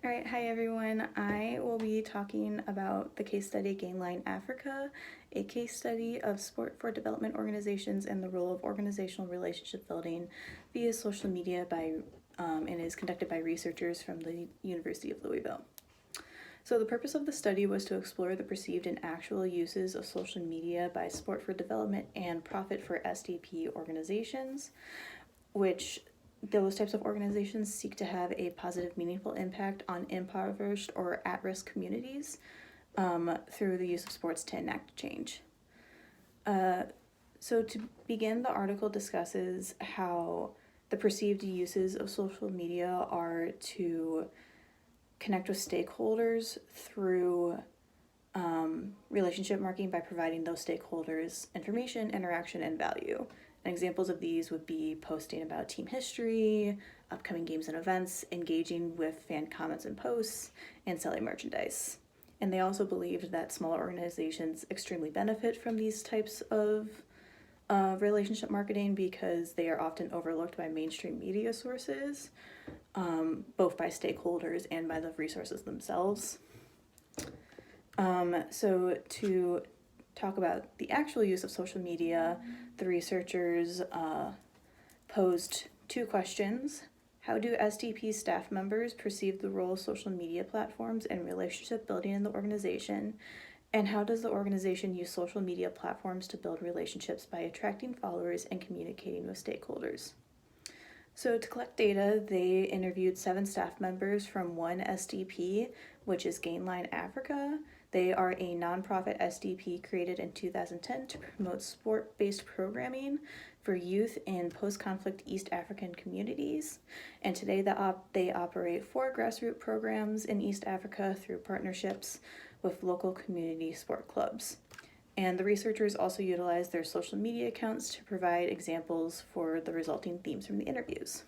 All right, hi everyone. I will be talking about the case study Gainline Africa, a case study of sport for development organizations and the role of organizational relationship building via social media and is conducted by researchers from the University of Louisville. So the purpose of the study was to explore the perceived and actual uses of social media by sport for development and profit for SDP organizations, which those types of organizations seek to have a positive, meaningful impact on impoverished or at-risk communities through the use of sports to enact change. So to begin, the article discusses how the perceived uses of social media are to connect with stakeholders through relationship marketing by providing those stakeholders information, interaction, and value. And examples of these would be posting about team history, upcoming games and events, engaging with fan comments and posts, and selling merchandise. And they also believed that smaller organizations extremely benefit from these types of relationship marketing because they are often overlooked by mainstream media sources, both by stakeholders and by the resources themselves. So to talk about the actual use of social media, the researchers posed two questions. How do SDP staff members perceive the role of social media platforms and relationship building in the organization? And how does the organization use social media platforms to build relationships by attracting followers and communicating with stakeholders? So to collect data, they interviewed 7 staff members from one SDP, which is Gainline Africa. They are a nonprofit SDP created in 2010 to promote sport-based programming for youth in post-conflict East African communities. And today they operate 4 grassroots programs in East Africa through partnerships with local community sport clubs. And the researchers also utilized their social media accounts to provide examples for the resulting themes from the interviews.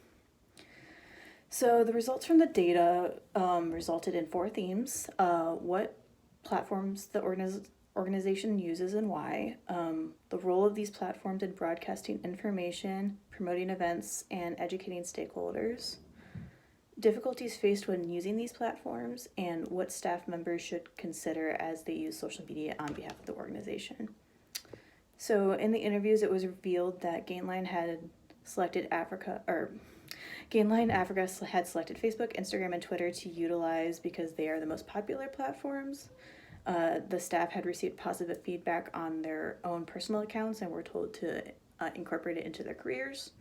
So the results from the data resulted in 4 themes. What platforms the organization uses and why, the role of these platforms in broadcasting information, promoting events, and educating stakeholders, difficulties faced when using these platforms, and what staff members should consider as they use social media on behalf of the organization. So in the interviews, it was revealed that Gainline had selected Gainline Africa had selected Facebook, Instagram, and Twitter to utilize because they are the most popular platforms. The staff had received positive feedback on their own personal accounts and were told to incorporate it into their careers.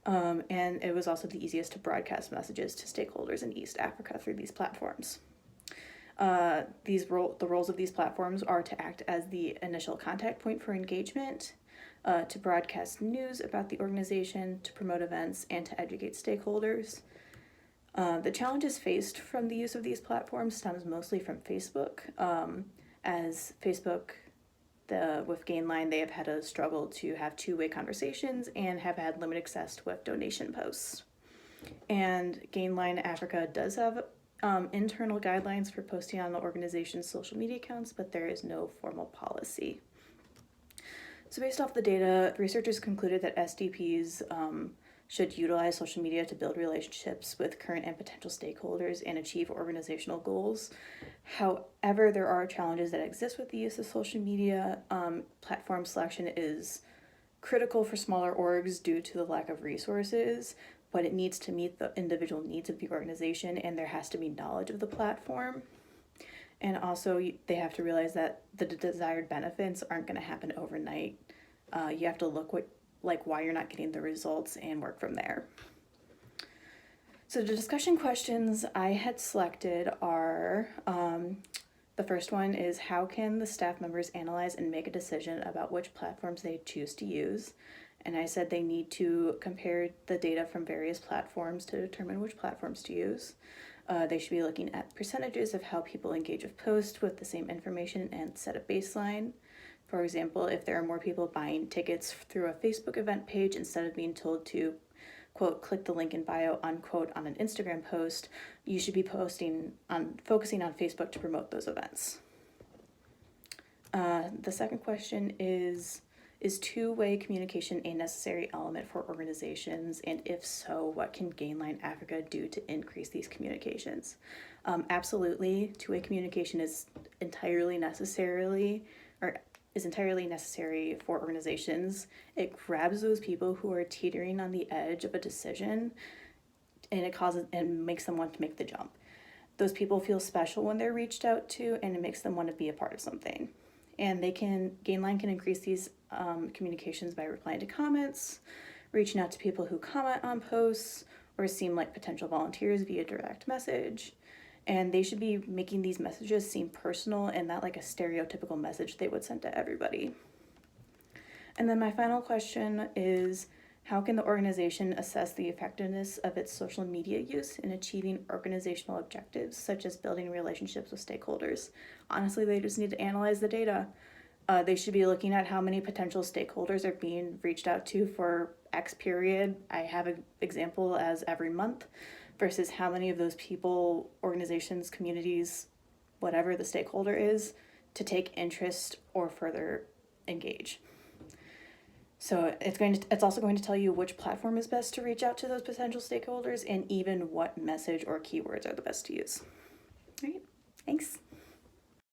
And it was also the easiest to broadcast messages to stakeholders in East Africa through these platforms. The roles of these platforms are to act as the initial contact point for engagement, to broadcast news about the organization, to promote events, and to educate stakeholders. The challenges faced from the use of these platforms stems mostly from Facebook, as Facebook, with Gainline, they have had a struggle to have two-way conversations and have had limited access with donation posts. And Gainline Africa does have internal guidelines for posting on the organization's social media accounts, but there is no formal policy. So based off the data, researchers concluded that SDPs should utilize social media to build relationships with current and potential stakeholders and achieve organizational goals. However, there are challenges that exist with the use of social media. Platform selection is critical for smaller orgs due to the lack of resources, but it needs to meet the individual needs of the organization, and there has to be knowledge of the platform. And also, they have to realize that the desired benefits aren't going to happen overnight. You have to look why you're not getting the results and work from there. So the discussion questions I had selected are, the first one is, how can the staff members analyze and make a decision about which platforms they choose to use? And I said they need to compare the data from various platforms to determine which platforms to use. They should be looking at percentages of how people engage with posts with the same information and set a baseline. For example, if there are more people buying tickets through a Facebook event page instead of being told to, quote, click the link in bio, unquote, on an Instagram post, you should be focusing on Facebook to promote those events. The second question is, Is two-way communication a necessary element for organizations? And if so, what can Gainline Africa do to increase these communications? Absolutely, two-way communication is entirely necessary for organizations. It grabs those people who are teetering on the edge of a decision, and it causes and makes them want to make the jump. Those people feel special when they're reached out to, and it makes them want to be a part of something. And Gainline can increase these communications by replying to comments, reaching out to people who comment on posts, or seem like potential volunteers via direct message. And they should be making these messages seem personal and not like a stereotypical message they would send to everybody. And then my final question is, how can the organization assess the effectiveness of its social media use in achieving organizational objectives, such as building relationships with stakeholders? Honestly, they just need to analyze the data. They should be looking at how many potential stakeholders are being reached out to for X period. I have an example as every month, versus how many of those people, organizations, communities, whatever the stakeholder is, to take interest or further engage. So it's also going to tell you which platform is best to reach out to those potential stakeholders, and even what message or keywords are the best to use. All right, thanks.